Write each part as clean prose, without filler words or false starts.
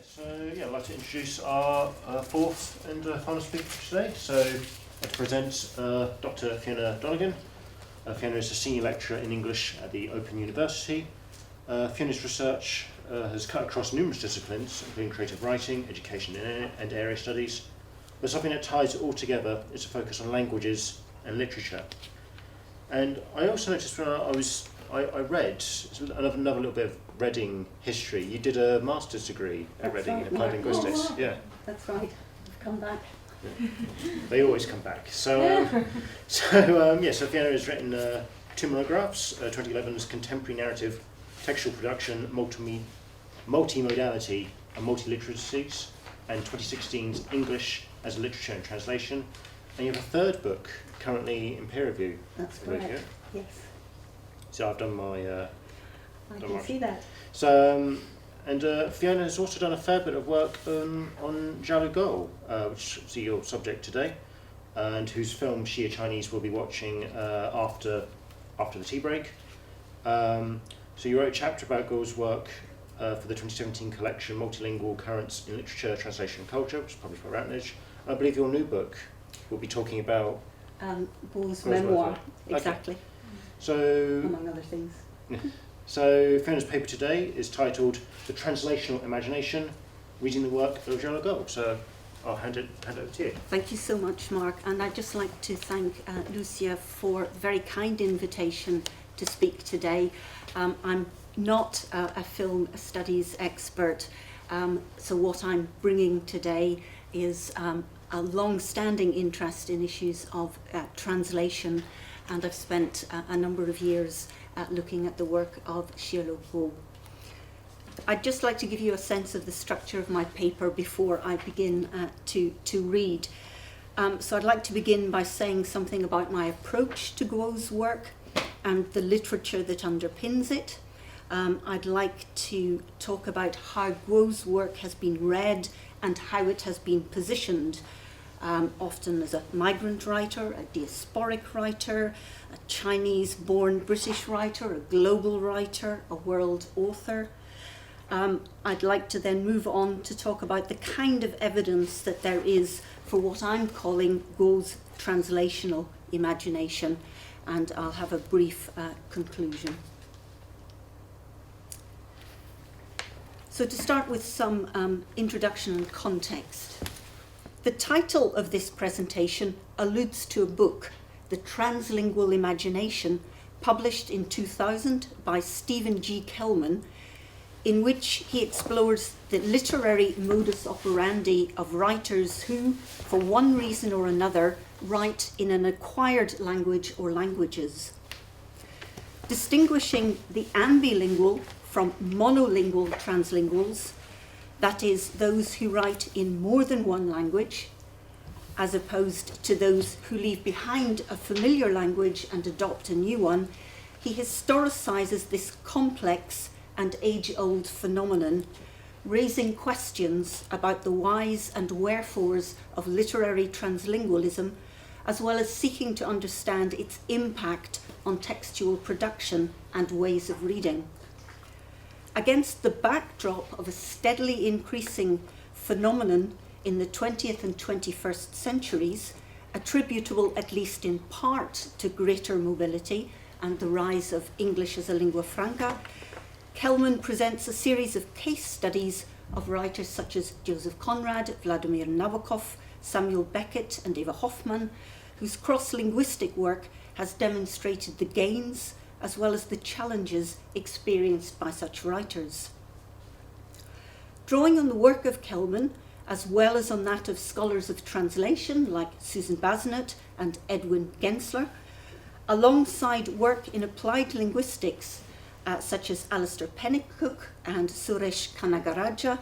I'd like to introduce our fourth and final speaker today. So I present Dr. Fiona Doloughan. Fiona is a senior lecturer in English at the Open University. Fiona's research has cut across numerous disciplines, including creative writing, education and area studies. But something that ties it all together is a focus on languages and literature. And I also noticed when I read another little bit of Reading history. You did a master's degree at Reading in applied linguistics. Yeah, that's right. I've come back. Yeah. They always come back. So Fiona has written two monographs: 2011's Contemporary Narrative, Textual Production, Multimodality and Multiliteracies, and 2016's English as Literature and Translation. And you have a third book currently in peer review. That's correct. Yes. So I've done my. I can see that. So, Fiona has also done a fair bit of work on Xiaolu Guo, which is your subject today, and whose film She, a Chinese, we'll be watching after the tea break. So you wrote a chapter about Guo's work for the 2017 collection Multilingual Currents in Literature, Translation and Culture, which is published by Routledge. I believe your new book will be talking about Guo's memoir, exactly. Okay. So, among other things. So Fiona's paper today is titled The Translational Imagination, Reading the Work of Xiaolu Guo. So I'll hand it over to you. Thank you so much, Mark. And I'd just like to thank Lucia for the very kind invitation to speak today. I'm not a film studies expert, so what I'm bringing today is a long-standing interest in issues of translation, and I've spent a number of years looking at the work of Xiaolu Guo. I'd just like to give you a sense of the structure of my paper before I begin to read. So I'd like to begin by saying something about my approach to Guo's work and the literature that underpins it. I'd like to talk about how Guo's work has been read and how it has been positioned, often as a migrant writer, a diasporic writer, a Chinese-born British writer, a global writer, a world author. I'd like to then move on to talk about the kind of evidence that there is for what I'm calling Guo's translational imagination, and I'll have a brief conclusion. So to start with some introduction and context. The title of this presentation alludes to a book, The Translingual Imagination, published in 2000 by Stephen G. Kelman, in which he explores the literary modus operandi of writers who, for one reason or another, write in an acquired language or languages. Distinguishing the ambilingual from monolingual translinguals, that is, those who write in more than one language, as opposed to those who leave behind a familiar language and adopt a new one, he historicizes this complex and age-old phenomenon, raising questions about the whys and wherefores of literary translingualism, as well as seeking to understand its impact on textual production and ways of reading. Against the backdrop of a steadily increasing phenomenon in the 20th and 21st centuries, attributable at least in part to greater mobility and the rise of English as a lingua franca, Kelman presents a series of case studies of writers such as Joseph Conrad, Vladimir Nabokov, Samuel Beckett and Eva Hoffman, whose cross-linguistic work has demonstrated the gains as well as the challenges experienced by such writers. Drawing on the work of Kelman, as well as on that of scholars of translation like Susan Basnett and Edwin Gensler, alongside work in applied linguistics such as Alistair Pennycook and Suresh Kanagaraja,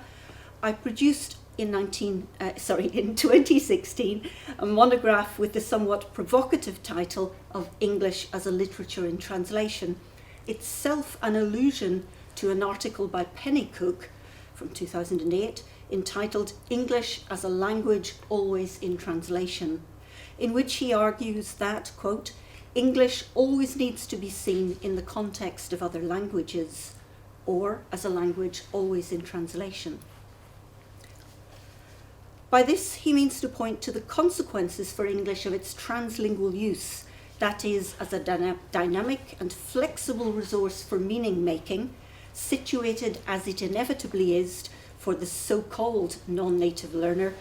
I produced in 2016 a monograph with the somewhat provocative title of English as a Literature in Translation, itself an allusion to an article by Pennycook from 2008 entitled English as a Language Always in Translation, in which he argues that, quote, English always needs to be seen in the context of other languages, or as a language always in translation. By this, he means to point to the consequences for English of its translingual use, that is, as a dynamic and flexible resource for meaning making, situated as it inevitably is for the so-called non-native learner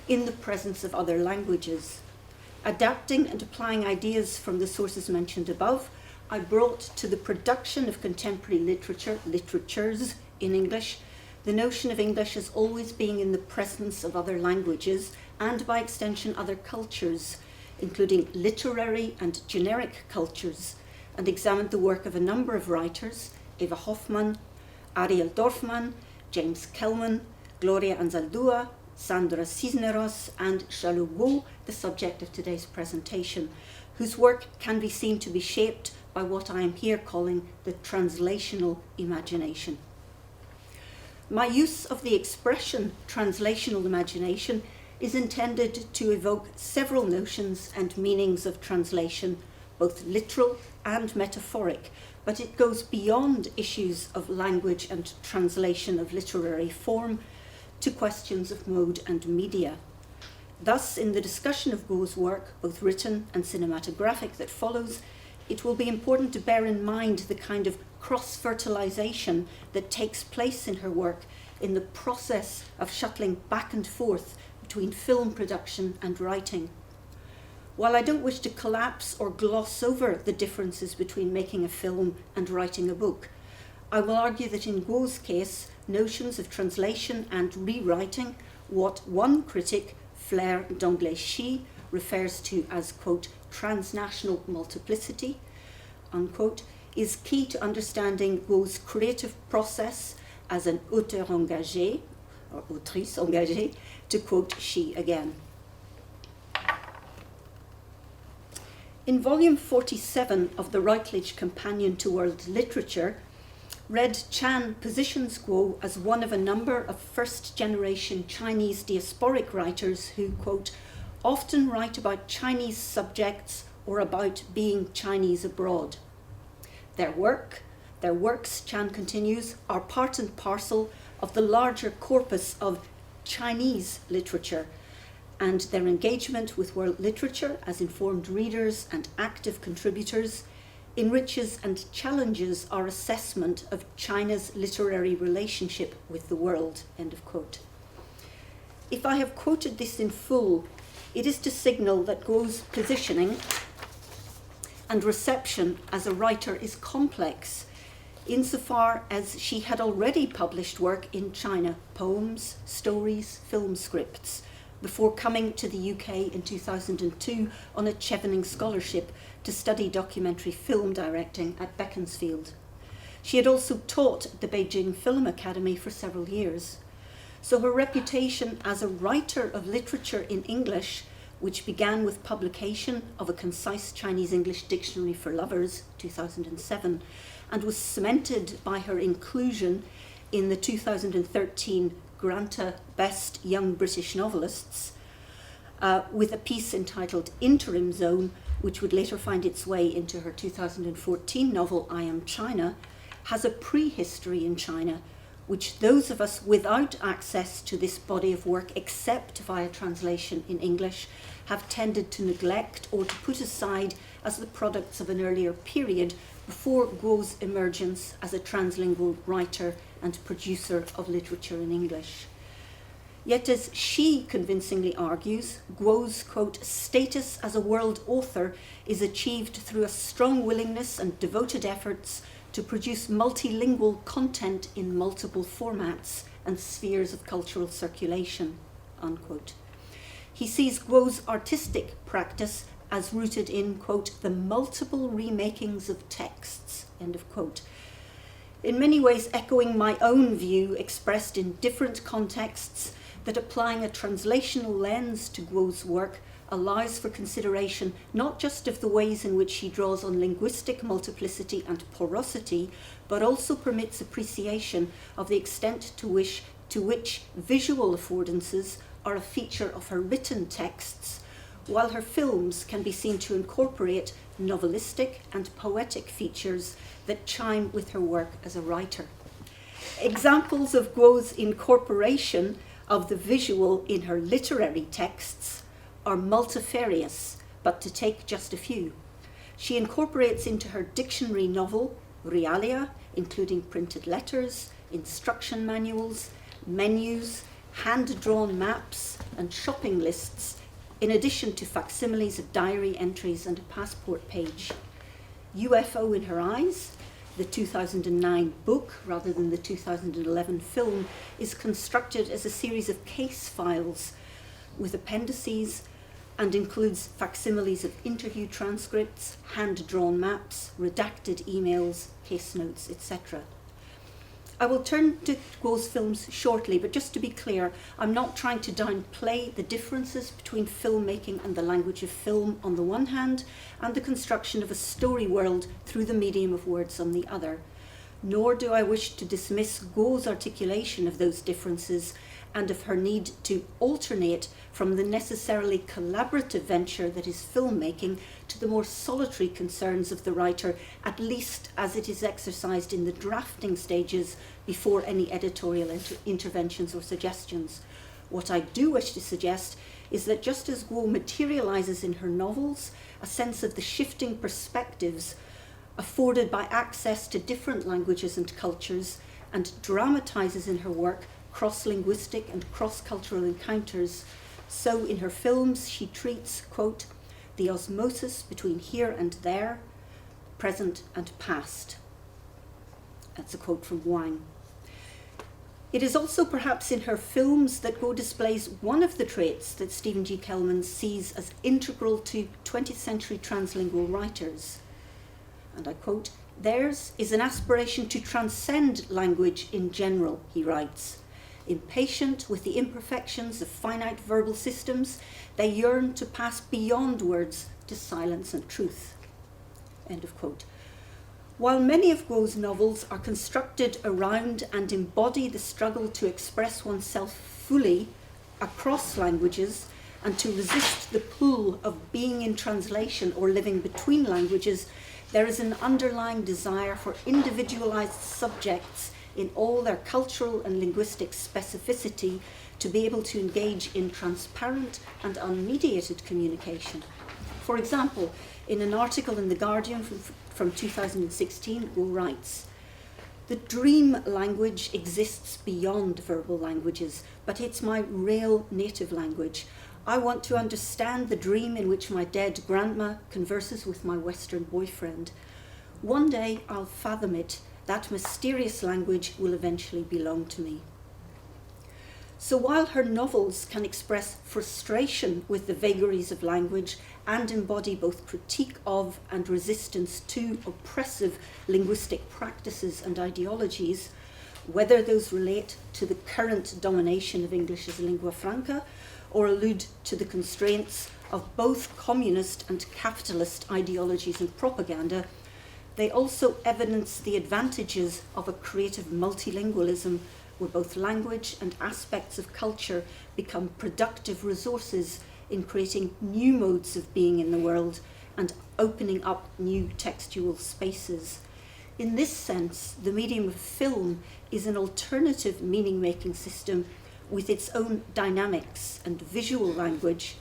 in the presence of other languages. Adapting and applying ideas from the sources mentioned above, I brought to the production of contemporary literatures in English, the notion of English as always being in the presence of other languages and by extension other cultures, including literary and generic cultures, and examined the work of a number of writers, Eva Hoffmann, Ariel Dorfman, James Kelman, Gloria Anzaldúa, Sandra Cisneros, and Xiaolu Guo, the subject of today's presentation, whose work can be seen to be shaped by what I am here calling the translational imagination. My use of the expression translational imagination is intended to evoke several notions and meanings of translation, both literal and metaphoric, but it goes beyond issues of language and translation of literary form to questions of mode and media. Thus, in the discussion of Guo's work, both written and cinematographic, that follows, it will be important to bear in mind the kind of cross-fertilization that takes place in her work in the process of shuttling back and forth between film production and writing. While I don't wish to collapse or gloss over the differences between making a film and writing a book, I will argue that in Guo's case, notions of translation and rewriting, what one critic, Flair d'Anglais-Chi, refers to as, quote, transnational multiplicity, unquote, is key to understanding Guo's creative process as an auteur engagé, or autrice engagée, to quote Chi again. In volume 47 of the Routledge Companion to World Literature, Red Chan positions Guo as one of a number of first-generation Chinese diasporic writers who, quote, often write about Chinese subjects or about being Chinese abroad. Their works, Chan continues, are part and parcel of the larger corpus of Chinese literature, and their engagement with world literature as informed readers and active contributors enriches and challenges our assessment of China's literary relationship with the world, end of quote. If I have quoted this in full, it is to signal that Guo's positioning and reception as a writer is complex, insofar as she had already published work in China, poems, stories, film scripts, before coming to the UK in 2002 on a Chevening scholarship to study documentary film directing at Beaconsfield. She had also taught at the Beijing Film Academy for several years. So her reputation as a writer of literature in English, which began with publication of a concise Chinese-English dictionary for lovers, 2007, and was cemented by her inclusion in the 2013 Granta Best Young British Novelists, with a piece entitled Interim Zone, which would later find its way into her 2014 novel I Am China, has a prehistory in China, which those of us without access to this body of work, except via translation in English, have tended to neglect or to put aside as the products of an earlier period before Guo's emergence as a translingual writer and producer of literature in English. Yet, as she convincingly argues, Guo's, quote, status as a world author is achieved through a strong willingness and devoted efforts to produce multilingual content in multiple formats and spheres of cultural circulation, unquote. He sees Guo's artistic practice as rooted in, quote, the multiple remakings of texts, end of quote. In many ways echoing my own view expressed in different contexts that applying a translational lens to Guo's work allows for consideration not just of the ways in which he draws on linguistic multiplicity and porosity, but also permits appreciation of the extent to which visual affordances are a feature of her written texts, while her films can be seen to incorporate novelistic and poetic features that chime with her work as a writer. Examples of Guo's incorporation of the visual in her literary texts are multifarious, but to take just a few. She incorporates into her dictionary novel realia, including printed letters, instruction manuals, menus, hand-drawn maps and shopping lists, in addition to facsimiles of diary entries and a passport page. UFO in Her Eyes, the 2009 book rather than the 2011 film, is constructed as a series of case files with appendices and includes facsimiles of interview transcripts, hand-drawn maps, redacted emails, case notes, etc. I will turn to Guo's films shortly, but just to be clear, I'm not trying to downplay the differences between filmmaking and the language of film on the one hand, and the construction of a story world through the medium of words on the other. Nor do I wish to dismiss Guo's articulation of those differences and of her need to alternate from the necessarily collaborative venture that is filmmaking to the more solitary concerns of the writer, at least as it is exercised in the drafting stages before any editorial interventions or suggestions. What I do wish to suggest is that just as Guo materializes in her novels a sense of the shifting perspectives afforded by access to different languages and cultures, and dramatizes in her work cross-linguistic and cross-cultural encounters, so in her films she treats, quote, the osmosis between here and there, present and past. That's a quote from Wang. It is also perhaps in her films that Guo displays one of the traits that Stephen G. Kellman sees as integral to 20th century translingual writers. And I quote, theirs is an aspiration to transcend language in general, he writes. Impatient with the imperfections of finite verbal systems, they yearn to pass beyond words to silence and truth. End of quote. While many of Guo's novels are constructed around and embody the struggle to express oneself fully across languages and to resist the pull of being in translation or living between languages, there is an underlying desire for individualized subjects in all their cultural and linguistic specificity to be able to engage in transparent and unmediated communication. For example, in an article in The Guardian from 2016, Guo writes, the dream language exists beyond verbal languages, but it's my real native language. I want to understand the dream in which my dead grandma converses with my Western boyfriend. One day I'll fathom it. That mysterious language will eventually belong to me. So while her novels can express frustration with the vagaries of language and embody both critique of and resistance to oppressive linguistic practices and ideologies, whether those relate to the current domination of English as lingua franca or allude to the constraints of both communist and capitalist ideologies and propaganda, they also evidence the advantages of a creative multilingualism where both language and aspects of culture become productive resources in creating new modes of being in the world and opening up new textual spaces. In this sense, the medium of film is an alternative meaning-making system with its own dynamics and visual language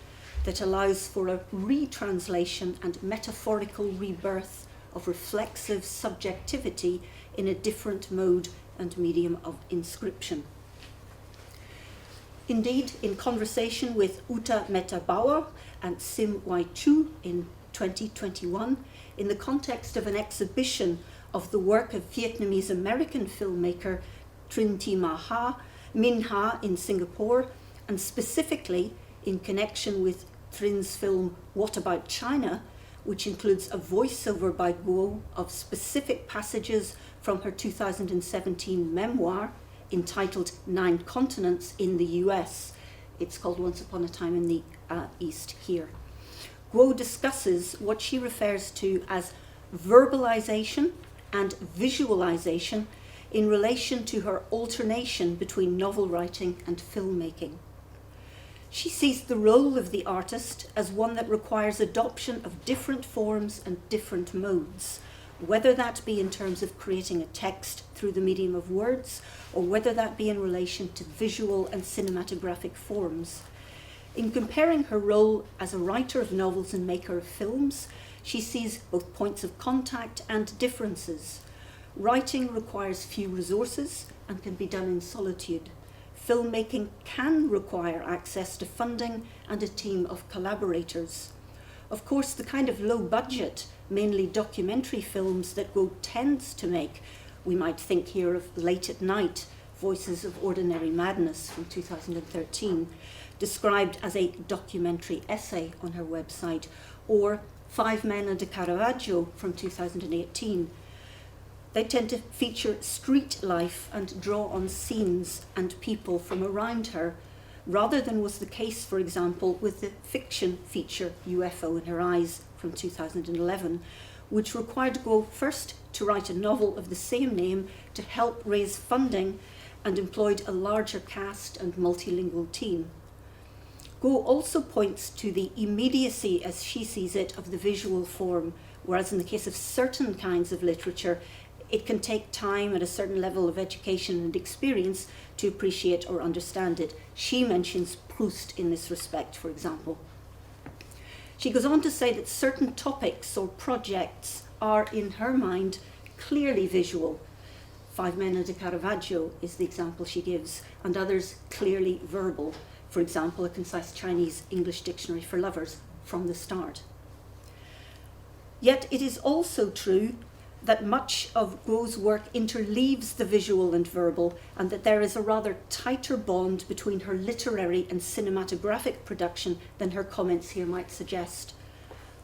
that allows for a retranslation and metaphorical rebirth of reflexive subjectivity in a different mode and medium of inscription. Indeed, in conversation with Uta Mehta-Bauer and Sim Wai Chu in 2021, in the context of an exhibition of the work of Vietnamese-American filmmaker Trinh Thi Minh Ha in Singapore, and specifically in connection with Trin's film What About China, which includes a voiceover by Guo of specific passages from her 2017 memoir entitled 9 Continents in the US. It's called Once Upon a Time in the East here. Guo discusses what she refers to as verbalization and visualization in relation to her alternation between novel writing and filmmaking. She sees the role of the artist as one that requires adoption of different forms and different modes, whether that be in terms of creating a text through the medium of words, or whether that be in relation to visual and cinematographic forms. In comparing her role as a writer of novels and maker of films, she sees both points of contact and differences. Writing requires few resources and can be done in solitude. Filmmaking can require access to funding and a team of collaborators. Of course, the kind of low-budget, mainly documentary films that Guo tends to make, we might think here of Late at Night, Voices of Ordinary Madness from 2013, described as a documentary essay on her website, or Five Men and a Caravaggio from 2018. They tend to feature street life and draw on scenes and people from around her, rather than was the case, for example, with the fiction feature UFO in Her Eyes from 2011, which required Guo first to write a novel of the same name to help raise funding and employed a larger cast and multilingual team. Guo also points to the immediacy, as she sees it, of the visual form, whereas in the case of certain kinds of literature, it can take time and a certain level of education and experience to appreciate or understand it. She mentions Proust in this respect, for example. She goes on to say that certain topics or projects are, in her mind, clearly visual. Five Men and a Caravaggio is the example she gives, and others clearly verbal. For example, a concise Chinese-English dictionary for lovers from the start. Yet it is also true that much of Guo's work interleaves the visual and verbal, and that there is a rather tighter bond between her literary and cinematographic production than her comments here might suggest.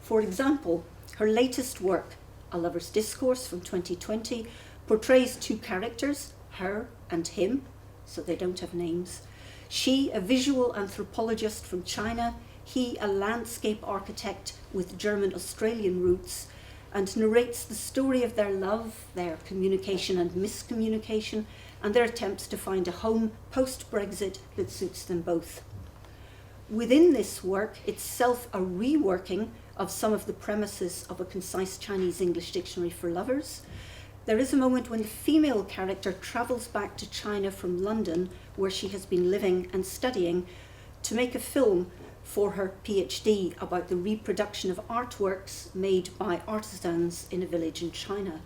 For example, her latest work, A Lover's Discourse from 2020, portrays two characters, her and him, so they don't have names. She, a visual anthropologist from China, he, a landscape architect with German-Australian roots, and narrates the story of their love, their communication and miscommunication, and their attempts to find a home post-Brexit that suits them both. Within this work, itself a reworking of some of the premises of a concise Chinese-English dictionary for lovers, there is a moment when the female character travels back to China from London, where she has been living and studying, to make a film for her PhD about the reproduction of artworks made by artisans in a village in China.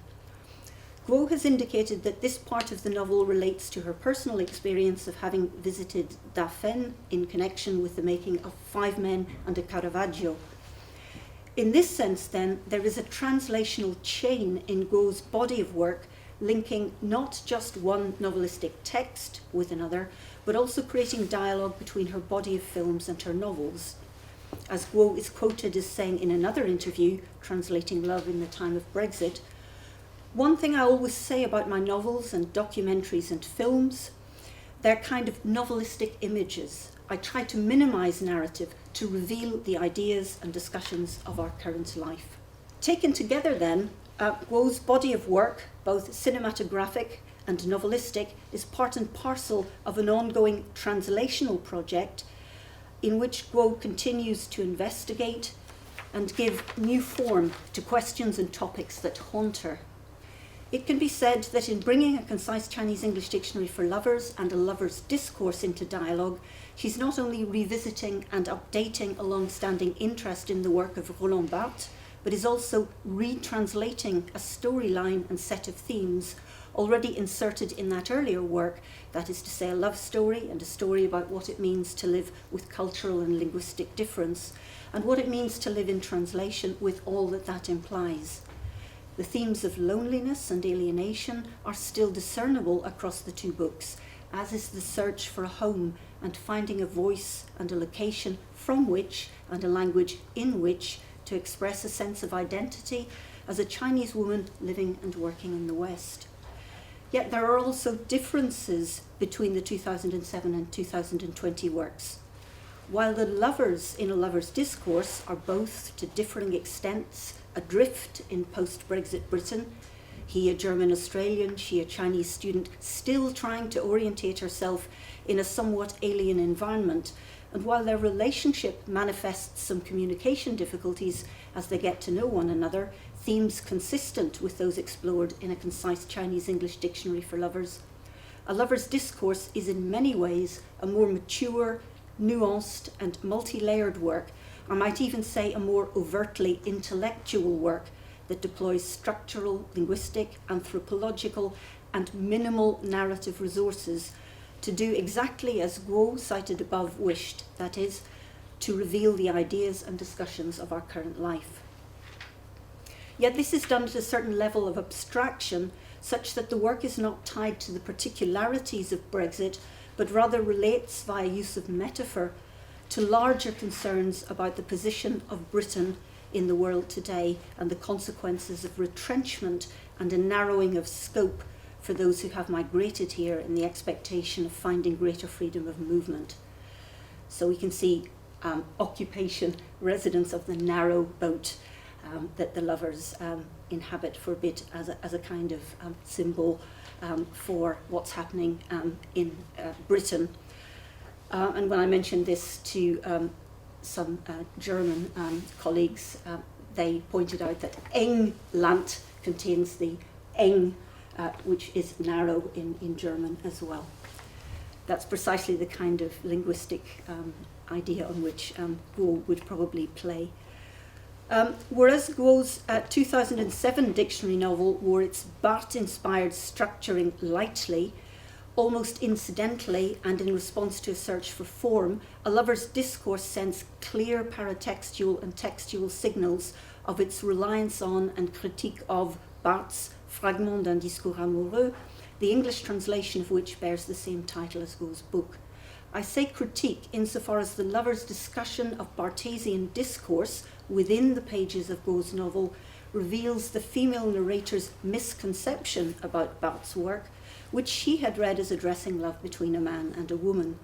Guo has indicated that this part of the novel relates to her personal experience of having visited Dafen in connection with the making of Five Men and a Caravaggio. In this sense, then, there is a translational chain in Guo's body of work linking not just one novelistic text with another, but also creating dialogue between her body of films and her novels. As Guo is quoted as saying in another interview, translating Love in the Time of Brexit, "One thing I always say about my novels and documentaries and films, they're kind of novelistic images. I try to minimize narrative to reveal the ideas and discussions of our current life." Taken together then, Guo's body of work, both cinematographic and novelistic, is part and parcel of an ongoing translational project in which Guo continues to investigate and give new form to questions and topics that haunt her. It can be said that in bringing a concise Chinese-English dictionary for lovers and a lover's discourse into dialogue, she's not only revisiting and updating a long-standing interest in the work of Roland Barthes, but is also retranslating a storyline and set of themes already inserted in that earlier work, that is to say, a love story and a story about what it means to live with cultural and linguistic difference, and what it means to live in translation with all that that implies. The themes of loneliness and alienation are still discernible across the two books, as is the search for a home and finding a voice and a location from which, and a language in which, to express a sense of identity as a Chinese woman living and working in the West. Yet there are also differences between the 2007 and 2020 works. While the lovers in A Lover's Discourse are both, to differing extents, adrift in post-Brexit Britain, he a German-Australian, she a Chinese student, still trying to orientate herself in a somewhat alien environment, and while their relationship manifests some communication difficulties as they get to know one another, themes consistent with those explored in a concise Chinese-English dictionary for lovers. A lover's discourse is in many ways a more mature, nuanced and multi-layered work. I might even say a more overtly intellectual work that deploys structural, linguistic, anthropological and minimal narrative resources to do exactly as Guo, cited above, wished, that is, to reveal the ideas and discussions of our current life. Yet this is done at a certain level of abstraction, such that the work is not tied to the particularities of Brexit, but rather relates via use of metaphor to larger concerns about the position of Britain in the world today and the consequences of retrenchment and a narrowing of scope for those who have migrated here in the expectation of finding greater freedom of movement. So we can see occupation, residence of the narrow boat that the lovers inhabit for a bit as a kind of symbol for what's happening in Britain. And when I mentioned this to some German colleagues, they pointed out that England contains the eng, which is narrow in German as well. That's precisely the kind of linguistic idea on which Guo would probably play. Whereas Guo's 2007 dictionary novel wore its Barthes-inspired structuring lightly, almost incidentally and in response to a search for form, A Lover's Discourse sends clear paratextual and textual signals of its reliance on and critique of Barthes' Fragment d'un discours amoureux, the English translation of which bears the same title as Guo's book. I say critique insofar as the lover's discussion of Barthesian discourse within the pages of Guo's novel reveals the female narrator's misconception about Barthes' work, which she had read as addressing love between a man and a woman.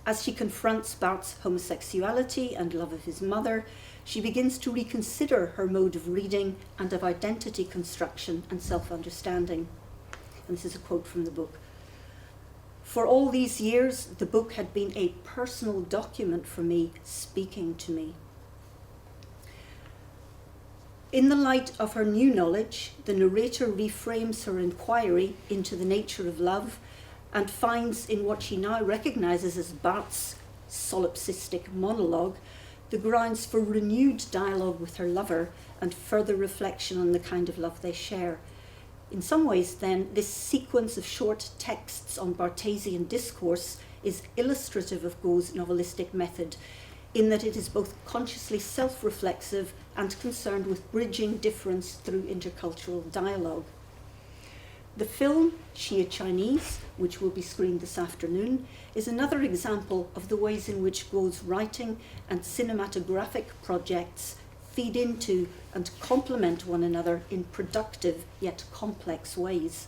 As she confronts Barthes' homosexuality and love of his mother, she begins to reconsider her mode of reading and of identity construction and self-understanding. And this is a quote from the book. For all these years, the book had been a personal document for me, speaking to me. In the light of her new knowledge, the narrator reframes her inquiry into the nature of love and finds in what she now recognizes as Barthes' solipsistic monologue the grounds for renewed dialogue with her lover and further reflection on the kind of love they share. In some ways, then, this sequence of short texts on Barthesian discourse is illustrative of Guo's novelistic method, in that it is both consciously self-reflexive and concerned with bridging difference through intercultural dialogue. The film, Xia Chinese, which will be screened this afternoon, is another example of the ways in which Guo's writing and cinematographic projects feed into and complement one another in productive yet complex ways.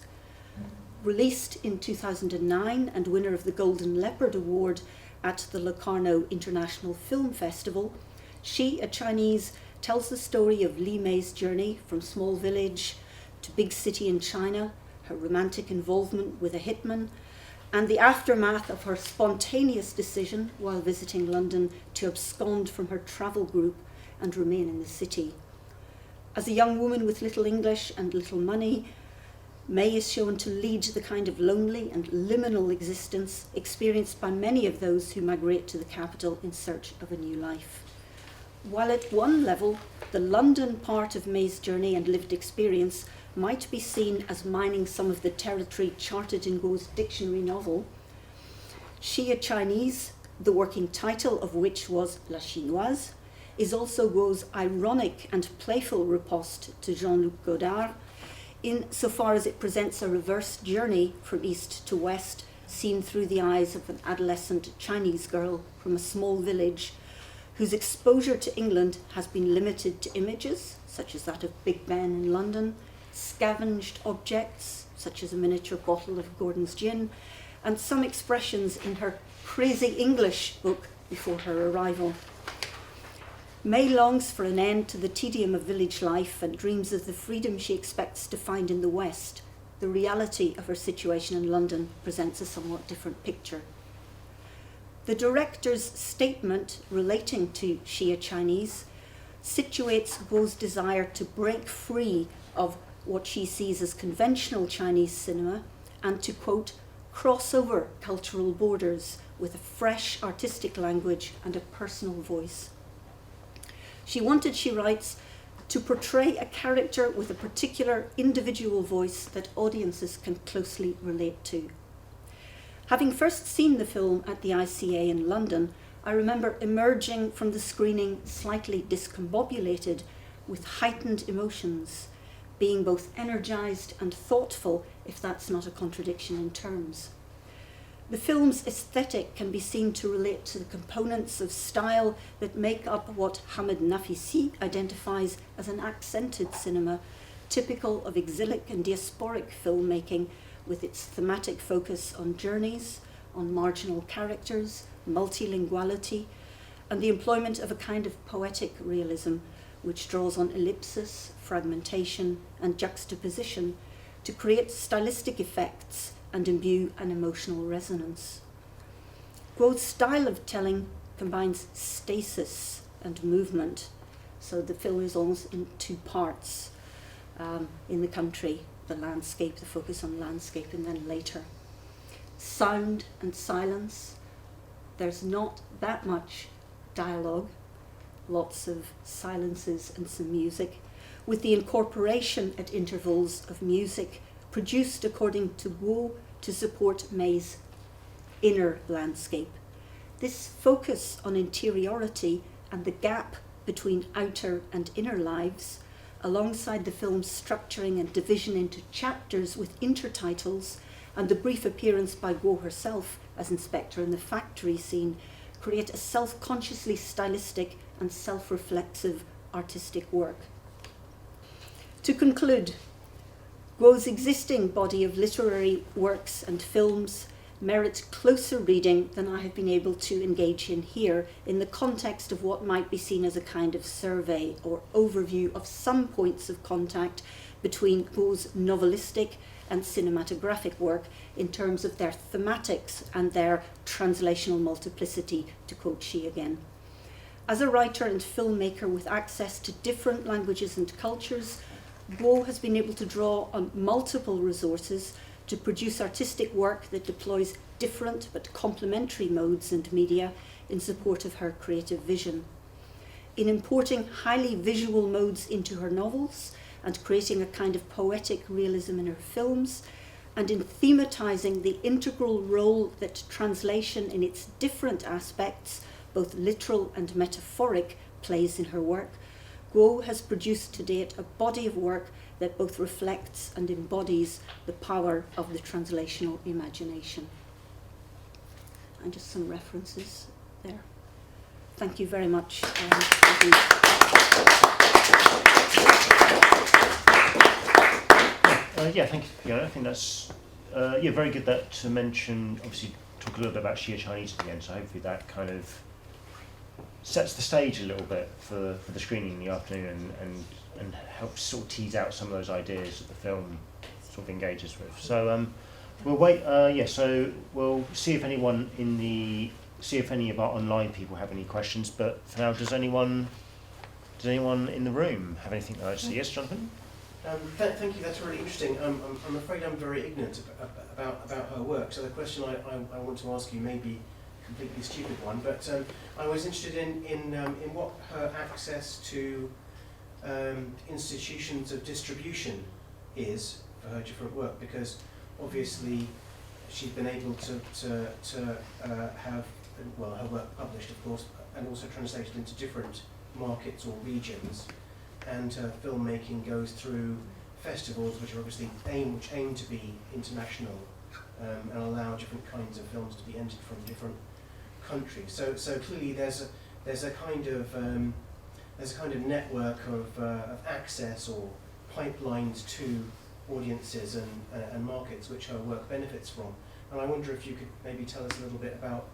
Released in 2009 and winner of the Golden Leopard Award at the Locarno International Film Festival, Xia Chinese tells the story of Li Mei's journey from small village to big city in China, her romantic involvement with a hitman, and the aftermath of her spontaneous decision while visiting London to abscond from her travel group and remain in the city. As a young woman with little English and little money, Mei is shown to lead the kind of lonely and liminal existence experienced by many of those who migrate to the capital in search of a new life. While at one level, the London part of Mei's journey and lived experience might be seen as mining some of the territory charted in Guo's dictionary novel, Xia Chinese, the working title of which was La Chinoise, is also Guo's ironic and playful riposte to Jean-Luc Godard, insofar as it presents a reverse journey from east to west, seen through the eyes of an adolescent Chinese girl from a small village whose exposure to England has been limited to images, such as that of Big Ben in London, scavenged objects, such as a miniature bottle of Gordon's gin, and some expressions in her crazy English book before her arrival. Mei longs for an end to the tedium of village life and dreams of the freedom she expects to find in the West. The reality of her situation in London presents a somewhat different picture. The director's statement relating to Xia Chinese situates Guo's desire to break free of what she sees as conventional Chinese cinema and to, quote, cross over cultural borders with a fresh artistic language and a personal voice. She wanted, she writes, to portray a character with a particular individual voice that audiences can closely relate to. Having first seen the film at the ICA in London, I remember emerging from the screening slightly discombobulated with heightened emotions, being both energised and thoughtful, if that's not a contradiction in terms. The film's aesthetic can be seen to relate to the components of style that make up what Hamid Nafisi identifies as an accented cinema, typical of exilic and diasporic filmmaking, with its thematic focus on journeys, on marginal characters, multilinguality, and the employment of a kind of poetic realism which draws on ellipsis, fragmentation, and juxtaposition to create stylistic effects and imbue an emotional resonance. Guo's style of telling combines stasis and movement, so the film is almost in two parts, in the country, the landscape, the focus on landscape, and then later. Sound and silence, there's not that much dialogue, lots of silences and some music, with the incorporation at intervals of music produced according to Guo to support May's inner landscape. This focus on interiority and the gap between outer and inner lives, alongside the film's structuring and division into chapters with intertitles and the brief appearance by Guo herself as inspector in the factory scene, create a self-consciously stylistic and self-reflexive artistic work. To conclude, Guo's existing body of literary works and films merits closer reading than I have been able to engage in here in the context of what might be seen as a kind of survey or overview of some points of contact between Guo's novelistic and cinematographic work in terms of their thematics and their translational multiplicity, to quote Xi again. As a writer and filmmaker with access to different languages and cultures, Guo has been able to draw on multiple resources to produce artistic work that deploys different but complementary modes and media in support of her creative vision. In importing highly visual modes into her novels and creating a kind of poetic realism in her films, and in thematizing the integral role that translation in its different aspects, both literal and metaphoric, plays in her work, Guo has produced to date a body of work that both reflects and embodies the power of the translational imagination. And just some references there. Thank you very much. Yeah, thank you, Fiona. I think that's very good that to mention, obviously, talk a little bit about Xia Chinese at the end, so hopefully that kind of sets the stage a little bit for the screening in the afternoon and helps sort of tease out some of those ideas that the film sort of engages with. So we'll wait, so we'll see if any of our online people have any questions, but for now, does anyone in the room have anything they'd like to say? Yes, Jonathan? Thank you, that's really interesting. I'm afraid I'm very ignorant about her work, so the question I want to ask you may be a completely stupid one, but I was interested in what her access to institutions of distribution is for her different work, because obviously she's been able to have her work published, of course, and also translated into different markets or regions. And her filmmaking goes through festivals which are obviously aim to be international and allow different kinds of films to be entered from different countries. So clearly there's a kind of network of access or pipelines to audiences and markets which her work benefits from. And I wonder if you could maybe tell us a little bit about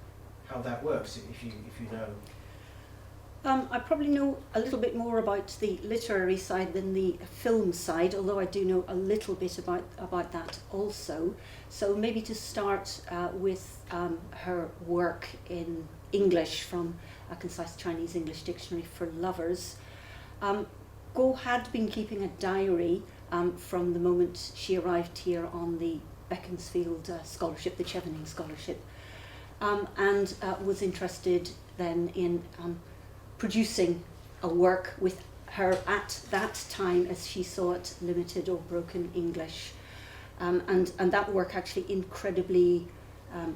how that works, if you know. I probably know a little bit more about the literary side than the film side, although I do know a little bit about that also. So maybe to start with her work in English from a concise Chinese English dictionary for lovers. Guo had been keeping a diary from the moment she arrived here on the Beaconsfield scholarship, the Chevening scholarship, and was interested then in producing a work with her at that time, as she saw it, limited or broken English. And that work actually incredibly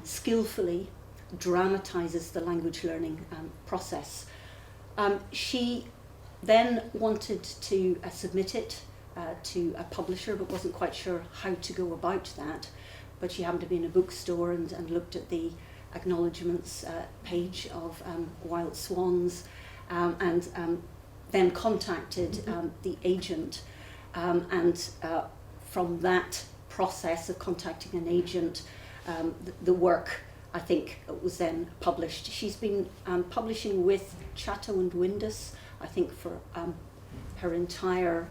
skillfully dramatizes the language learning process. She then wanted to submit it to a publisher, but wasn't quite sure how to go about that. But she happened to be in a bookstore and looked at the acknowledgements page of Wild Swans, and then contacted the agent, and from that process of contacting an agent, the work, I think, was then published. She's been publishing with Chatto and Windus, I think, for her entire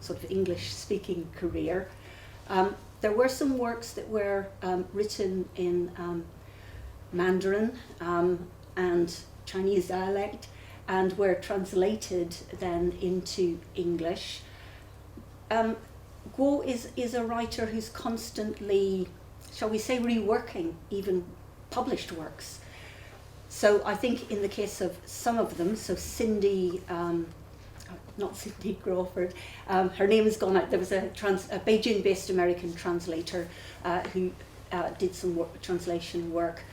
sort of English-speaking career. There were some works that were written in Mandarin and Chinese dialect, and were translated then into English. Guo is a writer who's constantly, shall we say, reworking even published works. So I think in the case of some of them, so Cindy, not Cindy Crawford, her name has gone out. There was a Beijing-based American translator who did some translation work.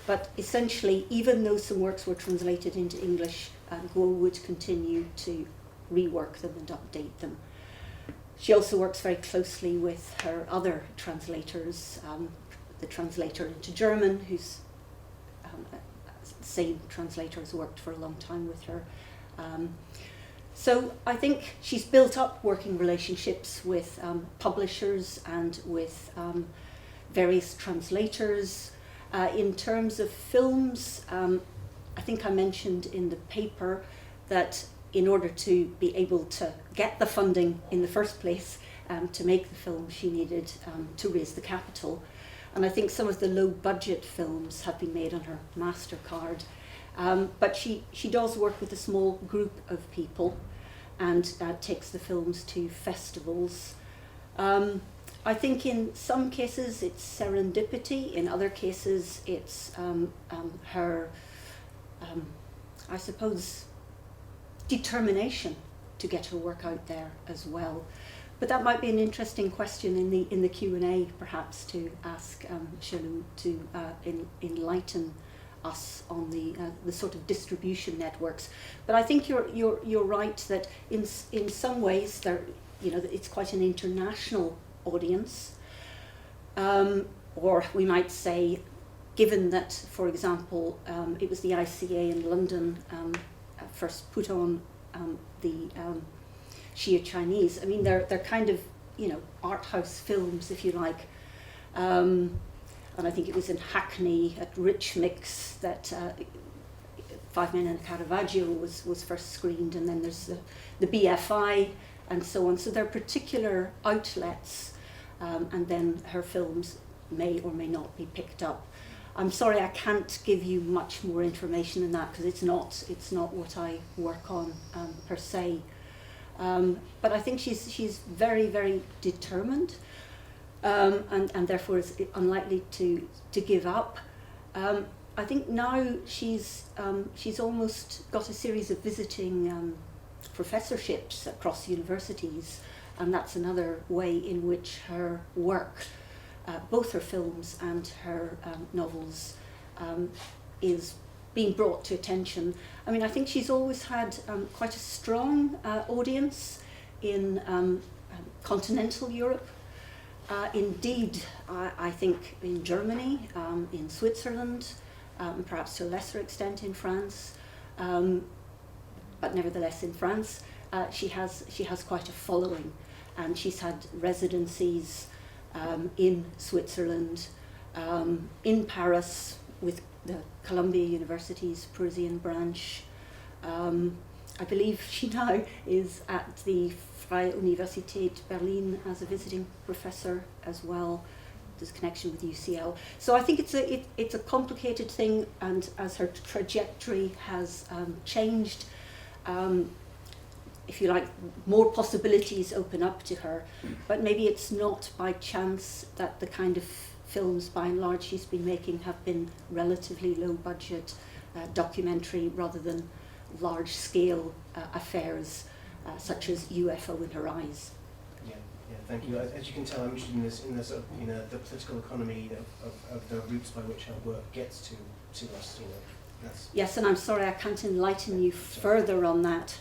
But essentially, even though some works were translated into English, Guo would continue to rework them and update them. She also works very closely with her other translators, the translator into German, who's the same translator has worked for a long time with her. So I think she's built up working relationships with publishers and with various translators. In terms of films, I think I mentioned in the paper that in order to be able to get the funding in the first place to make the film, she needed to raise the capital. And I think some of the low-budget films have been made on her MasterCard. But she does work with a small group of people and takes the films to festivals. I think in some cases it's serendipity, in other cases it's her, I suppose, determination to get her work out there as well. But that might be an interesting question in the Q&A, perhaps, to ask Xiaolu to enlighten us on the sort of distribution networks. But I think you're right that in some ways it's quite an international audience, or we might say, given that, for example, it was the ICA in London first put on the Shia Chinese. I mean, they're kind of, art house films, if you like. And I think it was in Hackney at Rich Mix that Five Men and a Caravaggio was first screened, and then there's the BFI and so on. So there are particular outlets, and then her films may or may not be picked up. I'm sorry, I can't give you much more information than that because it's not what I work on per se. But I think she's very, very determined, and therefore is unlikely to give up. I think now she's almost got a series of visiting professorships across universities, and that's another way in which her work, both her films and her novels, is being brought to attention. I mean, I think she's always had quite a strong audience in continental Europe. Indeed, I think in Germany, in Switzerland, and perhaps to a lesser extent in France, but nevertheless in France, she has quite a following, and she's had residencies in Switzerland, in Paris with the Columbia University's Parisian branch. I believe she now is at the Freie Universität Berlin as a visiting professor as well. There's a connection with UCL. So I think it's a complicated thing, and as her trajectory has changed, if you like, more possibilities open up to her. But maybe it's not by chance that the kind of films, by and large, she's been making have been relatively low budget, documentary, rather than large scale affairs such as UFO in Her Eyes. Yeah, thank you. As you can tell, I'm interested in this, sort of, the political economy of the routes by which her work gets to us. Yes, and I'm sorry I can't enlighten you further on that.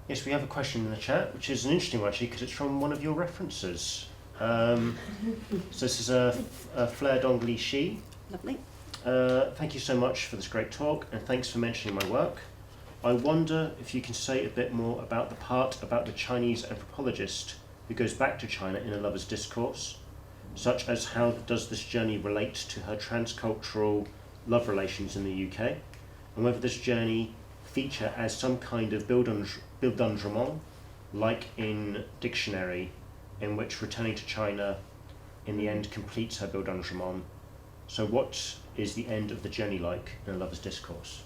Yes, we have a question in the chat, which is an interesting one actually, because it's from one of your references. So this is Fleur d'Anglichy. Lovely. Thank you so much for this great talk, and thanks for mentioning my work. I wonder if you can say a bit more about the part about the Chinese anthropologist who goes back to China in a lover's discourse, such as how does this journey relate to her transcultural love relations in the UK, and whether this journey feature as some kind of bildungsroman, like in Dictionary, in which returning to China in the end completes her bildungsroman. So what is the end of the journey like in a lover's discourse?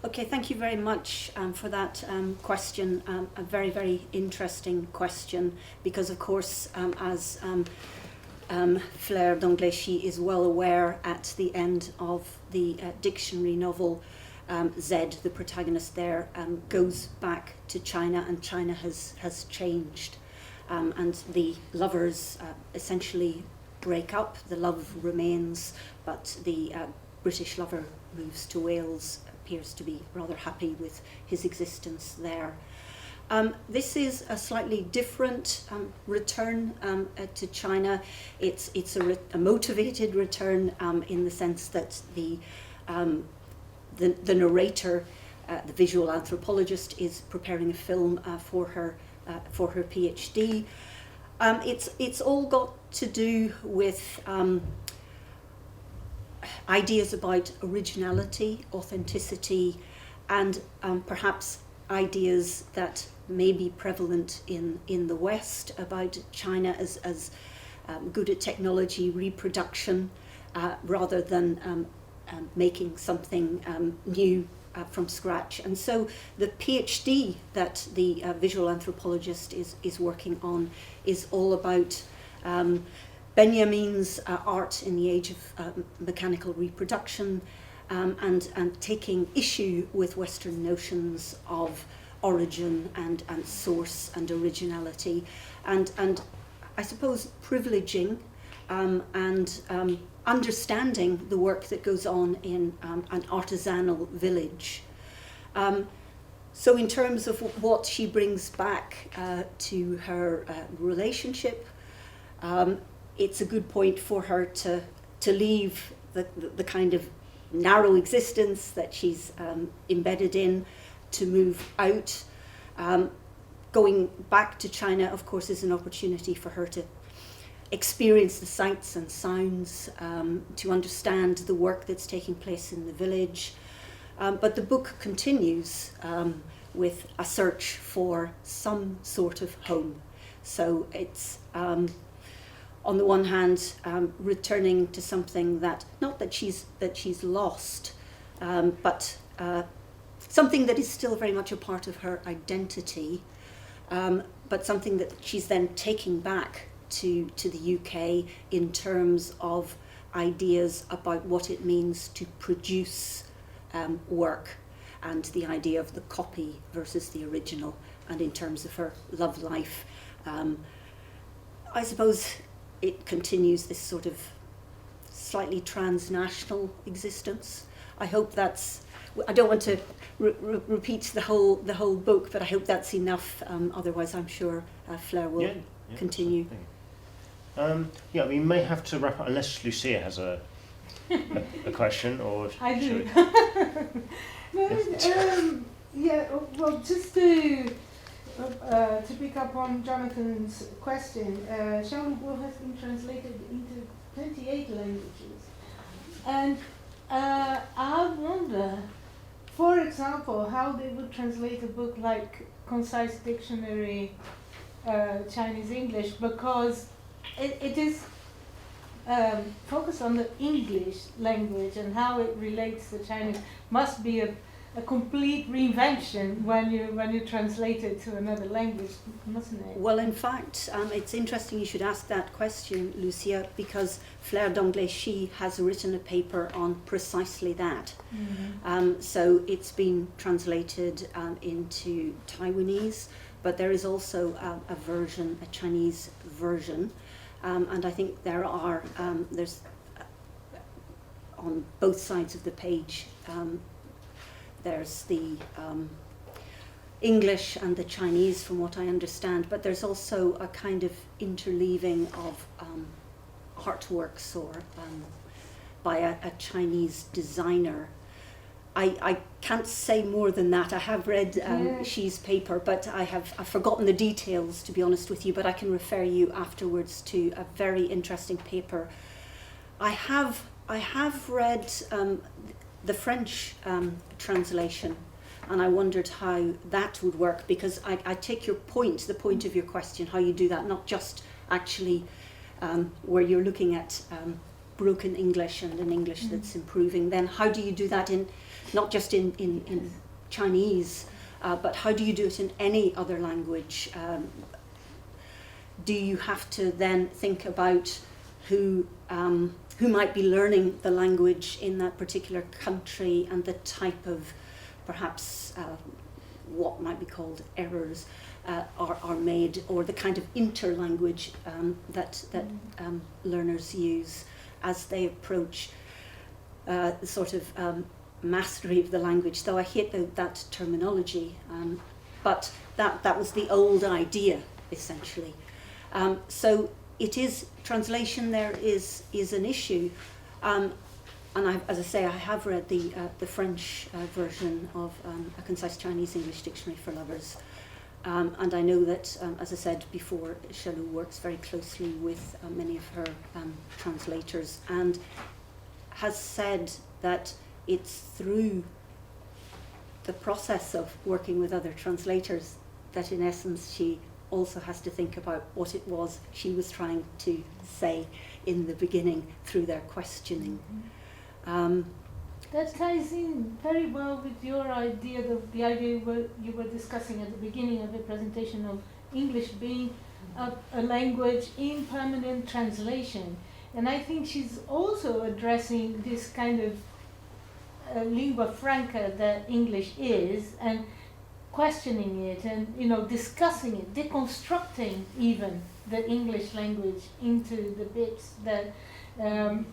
Okay, thank you very much for that question. A very, very interesting question, because of course, as Fleur d'Anglichy is well aware, at the end of the Dictionary novel, Zed, the protagonist there, goes back to China, and China has changed. And the lovers essentially break up. The love remains, but the British lover moves to Wales, appears to be rather happy with his existence there. This is a slightly different return to China. It's a motivated return in the sense that the narrator, the visual anthropologist, is preparing a film for her PhD. It's all got to do with ideas about originality, authenticity, and perhaps ideas that may be prevalent in the West about China as good at technology reproduction, rather than making something new from scratch. And so the PhD that the visual anthropologist is working on is all about Benjamin's art in the age of mechanical reproduction, and taking issue with Western notions of origin and source and originality, and I suppose privileging and understanding the work that goes on in an artisanal village. So in terms of what she brings back to her relationship, it's a good point for her to leave the kind of narrow existence that she's embedded in, to move out. Going back to China, of course, is an opportunity for her to experience the sights and sounds, to understand the work that's taking place in the village. But the book continues with a search for some sort of home. So it's, on the one hand, returning to something that, not that she's lost, but something that is still very much a part of her identity, but something that she's then taking back to the UK in terms of ideas about what it means to produce work, and the idea of the copy versus the original, and in terms of her love life. I suppose it continues this sort of slightly transnational existence. I hope that's, I don't want to repeat the whole book, but I hope that's enough. Otherwise, I'm sure Fleur will continue. Yeah, we may have to wrap up, unless Lucia has a question, or I do. Well, just to pick up on Jonathan's question, Xiaolu Guo has been translated into 28 languages, and I wonder, for example, how they would translate a book like Concise Dictionary Chinese English, because it is focused on the English language and how it relates to Chinese. Must be a complete reinvention when you translate it to another language, mustn't it? Well, in fact, it's interesting you should ask that question, Lucia, because Fleur d'Anglais has written a paper on precisely that. So it's been translated into Taiwanese, but there is also a version, a Chinese version, and I think there's on both sides of the page. There's the English and the Chinese, from what I understand, but there's also a kind of interleaving of artworks or by a Chinese designer. I can't say more than that. I have read Xi's paper, but I've forgotten the details, to be honest with you, but I can refer you afterwards to a very interesting paper. I have read the French translation, and I wondered how that would work, because I take your point, the point of your question, how you do that, not just actually where you're looking at broken English and an English that's improving, then how do you do that in, not just in Chinese, but how do you do it in any other language? Do you have to then think about who might be learning the language in that particular country, and the type of perhaps what might be called errors are made, or the kind of interlanguage that learners use as they approach the sort of mastery of the language, though I hate that terminology, but that was the old idea, essentially. So it is, translation there is an issue, and as I say, I have read the French version of A Concise Chinese English Dictionary for Lovers, and I know that, as I said before, Xiaolu works very closely with many of her translators, and has said that it's through the process of working with other translators that in essence she also has to think about what it was she was trying to say in the beginning through their questioning. That ties in very well with your idea, the idea you were discussing at the beginning of the presentation of English being a language in permanent translation. And I think she's also addressing this kind of lingua franca that English is, and questioning it, and discussing it, deconstructing even the English language into the bits that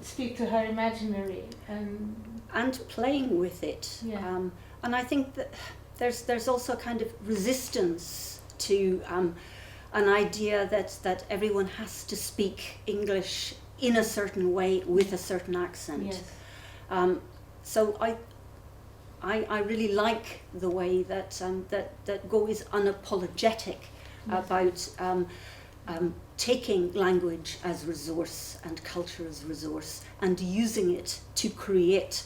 speak to her imaginary, and playing with it. Yeah. And I think that there's also a kind of resistance to an idea that everyone has to speak English in a certain way with a certain accent. Yes. So I really like the way that Guo is unapologetic about taking language as resource and culture as resource, and using it to create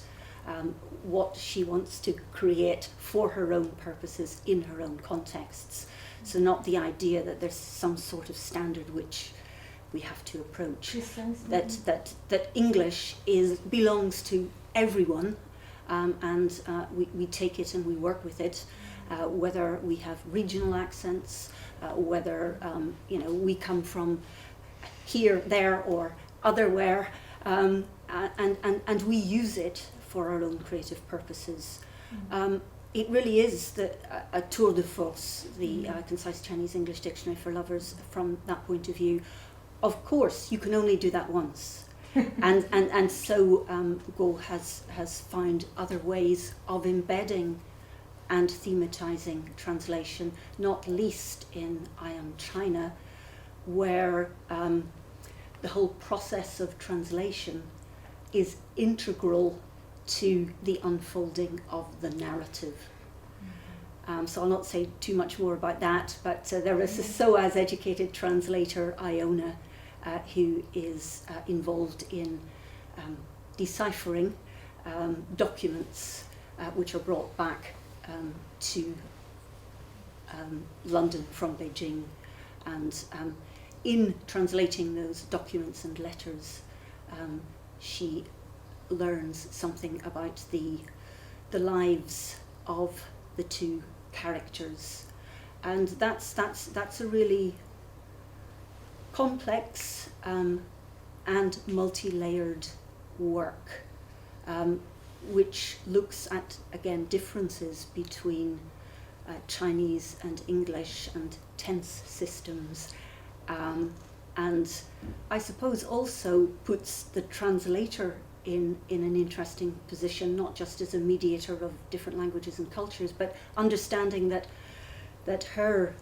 what she wants to create for her own purposes in her own contexts. So not the idea that there's some sort of standard which we have to approach. That English belongs to everyone, and we take it and we work with it, whether we have regional accents, whether we come from here, there, or otherwhere, and we use it for our own creative purposes. It really is a tour de force, the Concise Chinese English Dictionary for Lovers, from that point of view. Of course, you can only do that once. and so Guo has found other ways of embedding and thematizing translation, not least in I Am China, where the whole process of translation is integral to the unfolding of the narrative. So I'll not say too much more about that, but there is a SOAS educated translator, Iona, who is involved in deciphering documents which are brought back to London from Beijing, and in translating those documents and letters, she learns something about the lives of the two characters. And that's a really complex and multi-layered work, which looks at, again, differences between Chinese and English and tense systems, and I suppose also puts the translator in an interesting position, not just as a mediator of different languages and cultures, but understanding that her,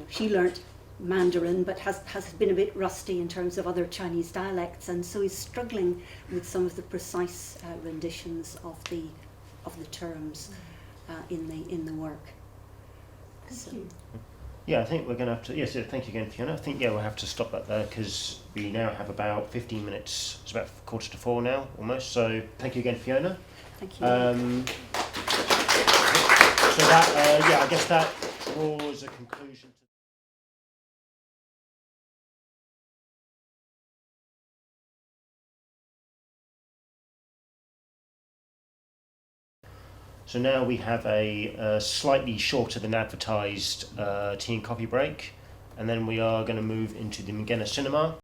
she learnt Mandarin, but has been a bit rusty in terms of other Chinese dialects, and so is struggling with some of the precise renditions of the terms in the work. Thank you. Yeah, I think we're going to have to. Yes, thank you again, Fiona. I think we'll have to stop that there because we now have about 15 minutes. It's about 3:45 now, almost. So thank you again, Fiona. Thank you. So that, I guess that draws a conclusion. So now we have a slightly shorter than advertised tea and coffee break, and then we are going to move into the Mgena Cinema.